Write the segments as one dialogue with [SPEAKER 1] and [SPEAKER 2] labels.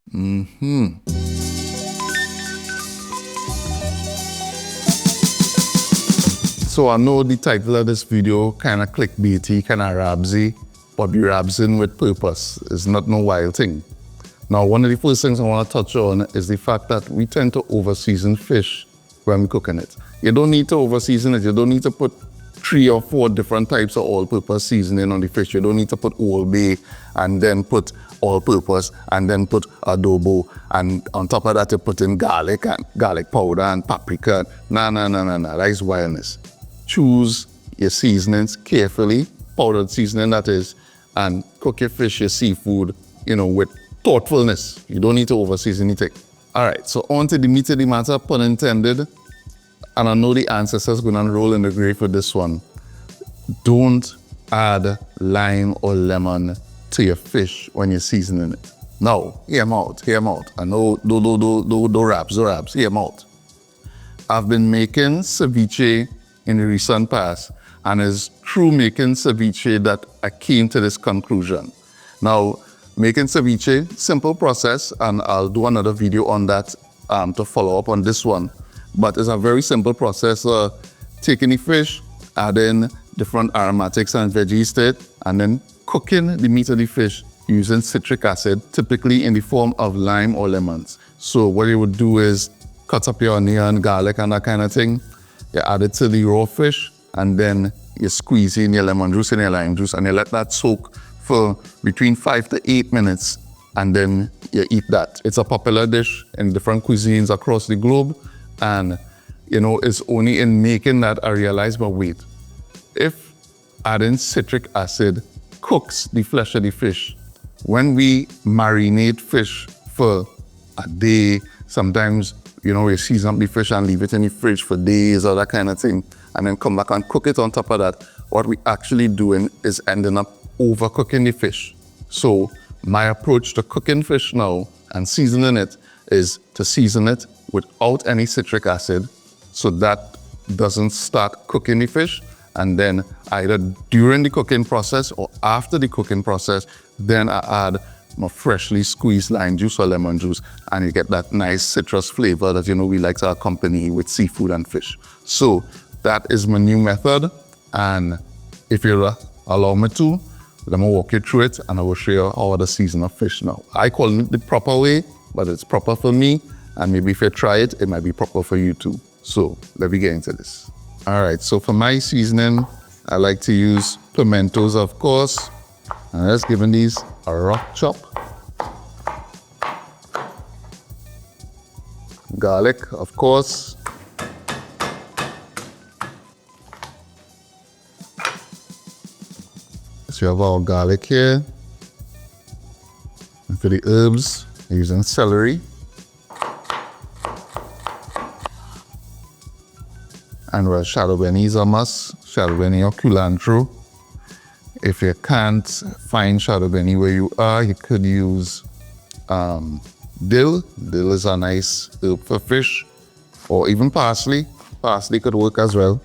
[SPEAKER 1] So I know the title of this video kind of clickbaity, kind of rabsy, but be rabsing with purpose. It's not no wild thing. Now, one of the first things I want to touch on is the fact that we tend to over-season fish when we're cooking it. You don't need to over-season it. You don't need to put 3 or 4 different types of all-purpose seasoning on the fish. You don't need to put Old Bay and then put all-purpose and then put adobo, and on top of that you put in garlic and garlic powder and paprika. No. That is wildness. Choose your seasonings carefully, powdered seasoning that is, and cook your fish, your seafood, with thoughtfulness. You don't need to over-season anything. All right, so on to the meat of the matter, pun intended. And I know the ancestors going to roll in the grave for this one. Don't add lime or lemon to your fish when you're seasoning it. No, hear 'em out. I know, do raps, hear 'em out. I've been making ceviche in the recent past, and it's through making ceviche that I came to this conclusion. Now, making ceviche, simple process, and I'll do another video on that to follow up on this one. But it's a very simple process. Taking the fish, adding different aromatics and veggies to it, and then cooking the meat of the fish using citric acid, typically in the form of lime or lemons. So what you would do is cut up your onion, garlic, and that kind of thing. You add it to the raw fish, and then you squeeze in your lemon juice and your lime juice, and you let that soak for between 5 to 8 minutes, and then you eat that. It's a popular dish in different cuisines across the globe, and it's only in making that I realized, but wait, if adding citric acid cooks the flesh of the fish, when we marinate fish for a day, sometimes we season up the fish and leave it in the fridge for days or that kind of thing, and then come back and cook it on top of that, what we actually doing is ending up overcooking the fish. So my approach to cooking fish now and seasoning it is to season it without any citric acid, so that doesn't start cooking the fish, and then either during the cooking process or after the cooking process, then I add my freshly squeezed lime juice or lemon juice, and you get that nice citrus flavor that we like to accompany with seafood and fish. So that is my new method, and if you allow me to, I'm gonna walk you through it, and I will show you how to season a fish now. I call it the proper way, but it's proper for me, and maybe if you try it, it might be proper for you too. So let me get into this. All right, so for my seasoning, I like to use pimentos, of course. And I'm just giving these a rough chop. Garlic, of course. So we have our garlic here. And for the herbs, I'm using celery. And shadow benny is a must, shadow benny or culantro. If you can't find shadow benny where you are, you could use dill. Dill is a nice herb for fish, or even parsley. Parsley could work as well.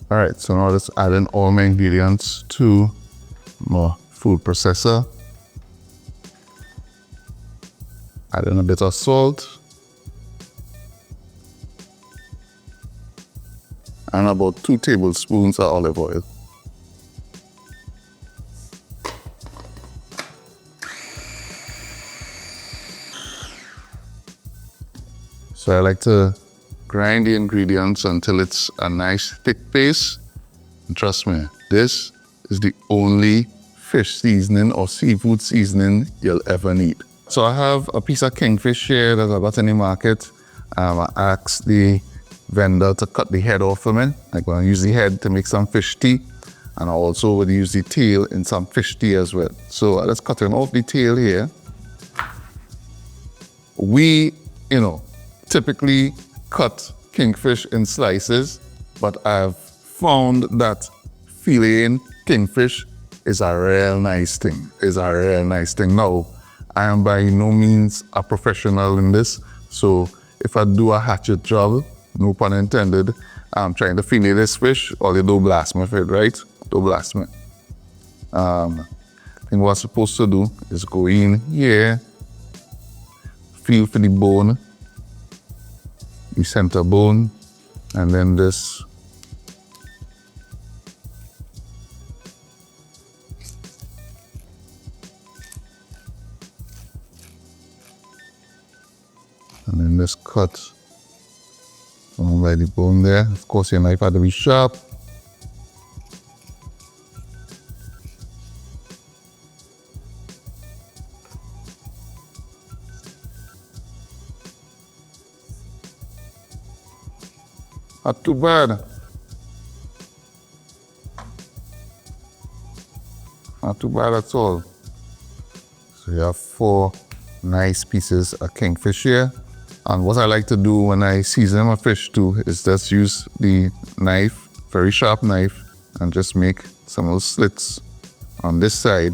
[SPEAKER 1] All right, so now let's add in all my ingredients to my food processor. Add in a bit of salt. And about 2 tablespoons of olive oil. So I like to grind the ingredients until it's a nice thick paste. And trust me, this is the only fish seasoning or seafood seasoning you'll ever need. So I have a piece of kingfish here that I got in the market. I asked the vendor to cut the head off for me. I'm going to use the head to make some fish tea, and I also would use the tail in some fish tea as well. So let's cut off the tail here. We, typically cut kingfish in slices, but I've found that filleting kingfish is a real nice thing. Now, I am by no means a professional in this, so if I do a hatchet job, no pun intended, I'm trying to fillet this fish, or you don't blast me for it, right? Don't blast me. And what I'm supposed to do is go in here, feel for the bone, the center bone, and then this. And then this cut on by the bone there. Of course, your knife had to be sharp. Not too bad. Not too bad at all. So you have 4 nice pieces of kingfish here. And what I like to do when I season my fish too is just use the knife, very sharp knife, and just make some little slits on this side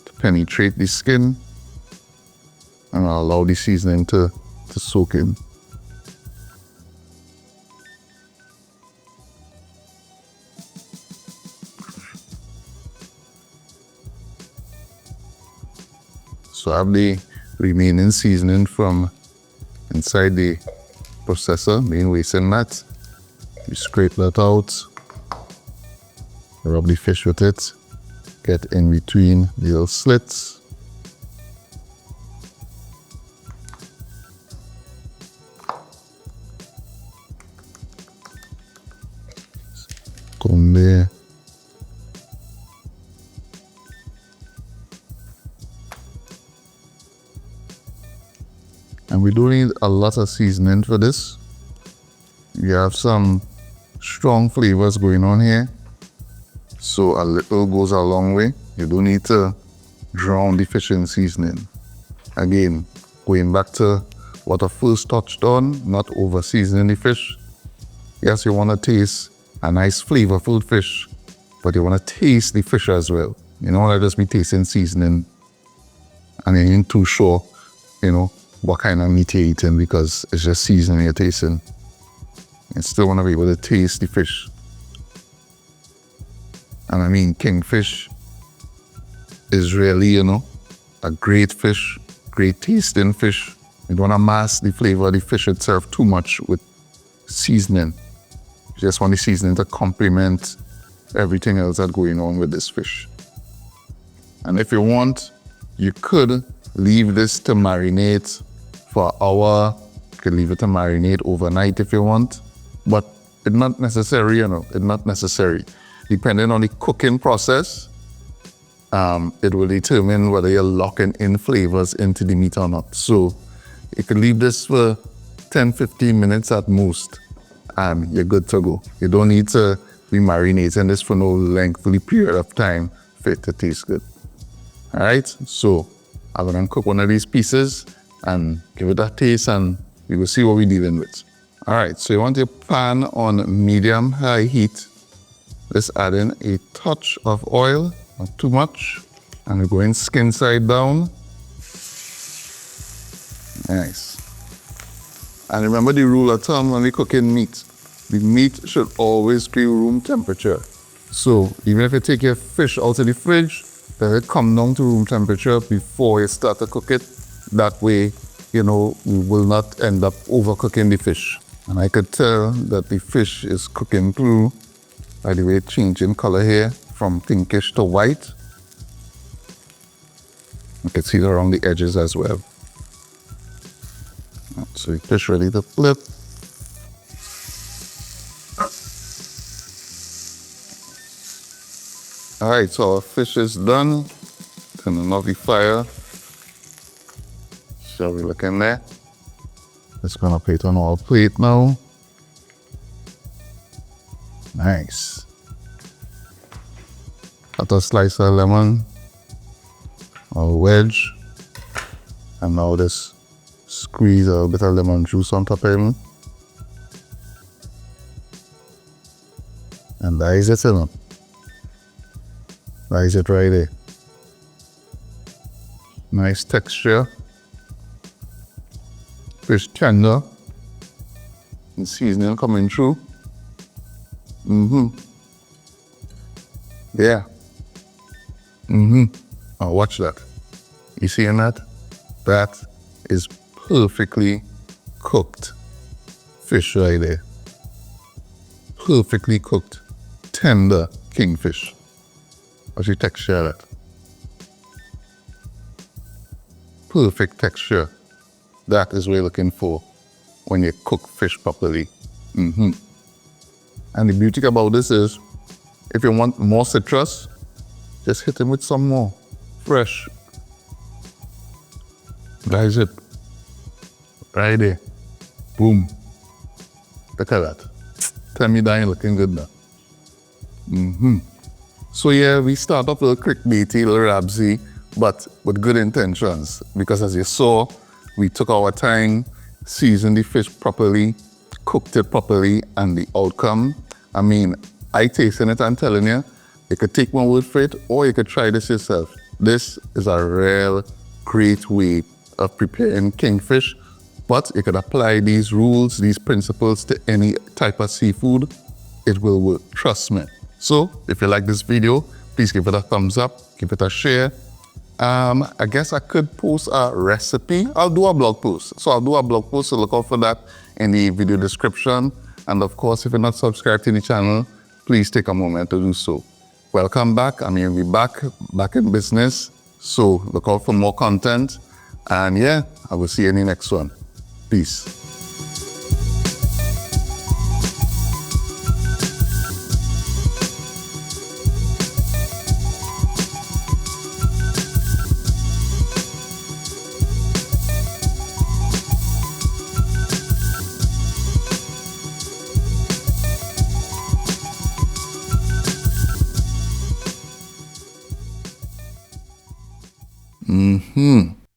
[SPEAKER 1] to penetrate the skin and allow the seasoning to soak in. So I have the remaining seasoning from inside the processor, being wasting that. You scrape that out, rub the fish with it, get in between the little slits. Come there. And we don't need a lot of seasoning for this. You have some strong flavors going on here, so a little goes a long way. You don't need to drown the fish in seasoning. Again, going back to what I first touched on, not over seasoning the fish. Yes, you want to taste a nice flavorful fish, but you want to taste the fish as well. You don't want to just be tasting seasoning and you ain't too sure, what kind of meat you're eating because it's just seasoning you're tasting. You still want to be able to taste the fish. And I mean, kingfish is really, a great fish, great tasting fish. You don't want to mask the flavor of the fish itself too much with seasoning. You just want the seasoning to complement everything else that's going on with this fish. And if you want, you could leave this to marinate for an hour. You could leave it to marinate overnight if you want, but it's not necessary, it's not necessary. Depending on the cooking process, it will determine whether you're locking in flavors into the meat or not. So you could leave this for 10-15 minutes at most, and you're good to go. You don't need to be marinating this for no lengthy period of time for it to taste good. All right, so I'm gonna cook one of these pieces and give it a taste, and we will see what we're dealing with. All right, so you want your pan on medium-high heat. Let's add in a touch of oil, not too much, and we're going skin side down. Nice. And remember the rule of thumb when we're cooking meat. The meat should always be room temperature. So even if you take your fish out of the fridge, let it come down to room temperature before you start to cook it. That way, we will not end up overcooking the fish. And I could tell that the fish is cooking through by the way it's changing color here from pinkish to white. You can see it around the edges as well. So the fish ready to flip. All right, so our fish is done. Turning off the fire. Shall we look in there? Just gonna put it on our plate now. Nice. Got a slice of lemon, a wedge, and now this squeeze a bit of lemon juice on top of it. And that is it, That is it right there. Nice texture. Fish tender. And seasoning coming through. Yeah. Now watch that. You seeing that? That is perfectly cooked fish right there. Perfectly cooked, tender kingfish. What's the texture of that? Perfect texture. That is what you're looking for when you cook fish properly. And the beauty about this is, if you want more citrus, just hit him with some more fresh. That is it. Right there. Boom. Look at that. Tell me that ain't looking good now. So yeah, we start off a little clickbaity, a little rabsy, but with good intentions. Because as you saw, we took our time, seasoned the fish properly, cooked it properly, and the outcome, I mean, I tasting it, I'm telling you, you could take my word for it, or you could try this yourself. This is a real great way of preparing kingfish, but you could apply these rules, these principles to any type of seafood. It will work, trust me. So if you like this video, please give it a thumbs up, give it a share. I guess I could post a recipe. I'll do a blog post. So I'll do a blog post, so look out for that in the video description. And of course, if you're not subscribed to the channel, please take a moment to do so. Welcome back. I'm here to be back in business. So look out for more content. And yeah, I will see you in the next one. Peace. Mm-hmm.